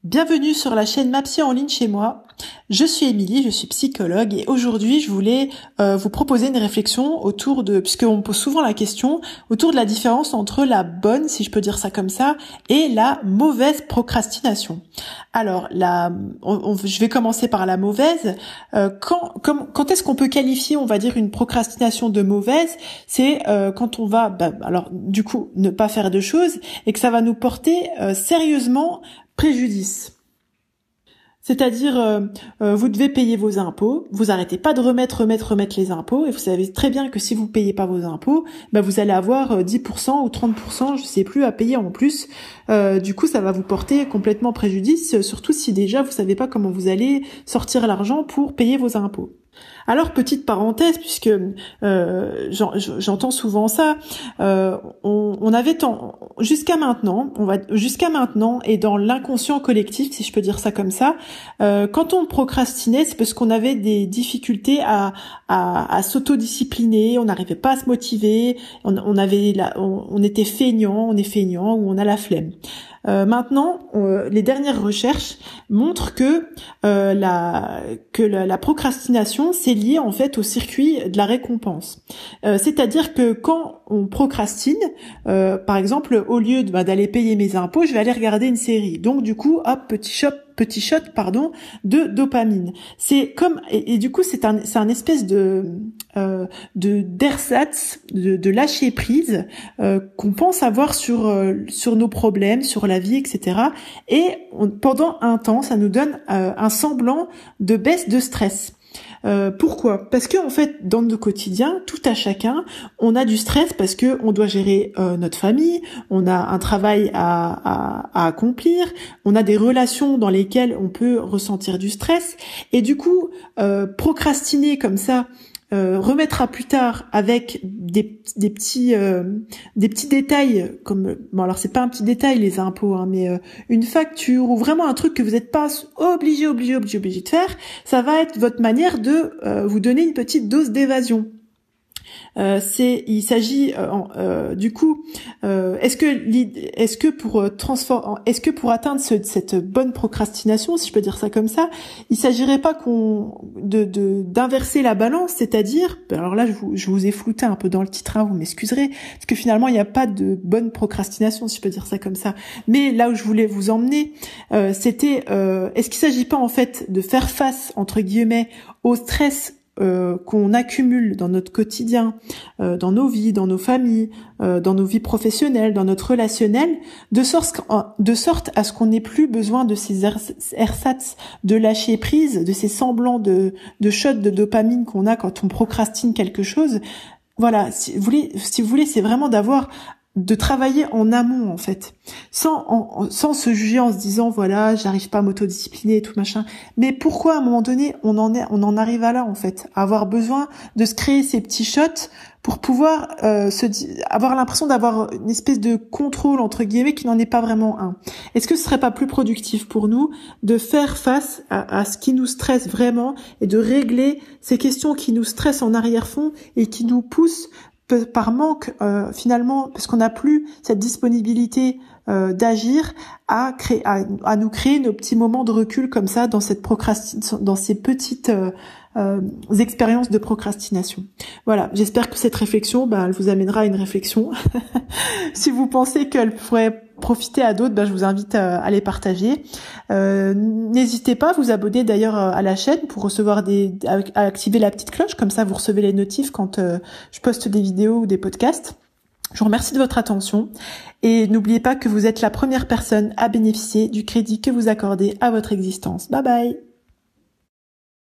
Bienvenue sur la chaîne Ma Psy en ligne chez moi. Je suis Émilie, je suis psychologue et aujourd'hui je voulais vous proposer une réflexion autour de, puisqu'on me pose souvent la question, autour de la différence entre la bonne, si je peux dire ça comme ça, et la mauvaise procrastination. Alors, je vais commencer par la mauvaise. Quand est-ce qu'on peut qualifier, on va dire, une procrastination de mauvaise? C'est quand on va, du coup, ne pas faire de choses et que ça va nous porter sérieusement préjudice. C'est-à-dire, vous devez payer vos impôts, vous arrêtez pas de remettre les impôts, et vous savez très bien que si vous payez pas vos impôts, vous allez avoir 10% ou 30%, je sais plus, à payer en plus. Du coup, ça va vous porter complètement préjudice, surtout si déjà vous savez pas comment vous allez sortir l'argent pour payer vos impôts. Alors, petite parenthèse, puisque j'entends souvent ça, on avait jusqu'à maintenant, et dans l'inconscient collectif, si je peux dire ça comme ça, quand on procrastinait, c'est parce qu'on avait des difficultés à s'autodiscipliner, on n'arrivait pas à se motiver, on était feignant, ou on a la flemme. Maintenant, les dernières recherches montrent que la procrastination, c'est lié en fait au circuit de la récompense. C'est-à-dire que quand on procrastine, par exemple, au lieu d'aller payer mes impôts, je vais aller regarder une série. Donc du coup, hop, petit shot de dopamine. C'est comme et du coup c'est un espèce d'ersatz, de lâcher prise qu'on pense avoir sur nos problèmes, sur la vie, etc. Et pendant un temps, ça nous donne un semblant de baisse de stress. Pourquoi ? Parce que en fait, dans nos quotidiens, tout à chacun, on a du stress parce que on doit gérer notre famille, on a un travail à accomplir, on a des relations dans lesquelles on peut ressentir du stress, et du coup, procrastiner comme ça, remettre à plus tard avec des petits détails comme alors c'est pas un petit détail les impôts mais une facture ou vraiment un truc que vous n'êtes pas obligé de faire, ça va être votre manière de vous donner une petite dose d'évasion. Il s'agit du coup, est-ce que pour atteindre cette bonne procrastination, si je peux dire ça comme ça, il s'agirait pas d'inverser la balance, c'est-à-dire, alors là je vous ai flouté un peu dans le titre, vous m'excuserez, parce que finalement il n'y a pas de bonne procrastination, si je peux dire ça comme ça. Mais là où je voulais vous emmener, c'était, est-ce qu'il s'agit pas en fait de faire face entre guillemets au stress qu'on accumule dans notre quotidien, dans nos vies, dans nos familles, dans nos vies professionnelles, dans notre relationnel, de sorte à ce qu'on n'ait plus besoin de ces ersatz de lâcher prise, de ces semblants de shots de dopamine qu'on a quand on procrastine quelque chose. Voilà, si vous voulez, c'est vraiment de travailler en amont en fait, sans se juger en se disant voilà j'arrive pas à m'autodiscipliner et tout machin, mais pourquoi à un moment donné on en arrive à là en fait, à avoir besoin de se créer ces petits shots pour pouvoir avoir l'impression d'avoir une espèce de contrôle entre guillemets qui n'en est pas vraiment un. Est-ce que ce serait pas plus productif pour nous de faire face à ce qui nous stresse vraiment et de régler ces questions qui nous stressent en arrière-fond et qui nous poussent par manque finalement, parce qu'on n'a plus cette disponibilité d'agir, à nous créer nos petits moments de recul comme ça dans cette dans ces petites expériences de procrastination. Voilà, j'espère que cette réflexion, elle vous amènera à une réflexion. Si vous pensez qu'elle pourrait profiter à d'autres, je vous invite à les partager. N'hésitez pas à vous abonner d'ailleurs à la chaîne pour recevoir à activer la petite cloche, comme ça vous recevez les notifs quand je poste des vidéos ou des podcasts. Je vous remercie de votre attention et n'oubliez pas que vous êtes la première personne à bénéficier du crédit que vous accordez à votre existence. Bye bye.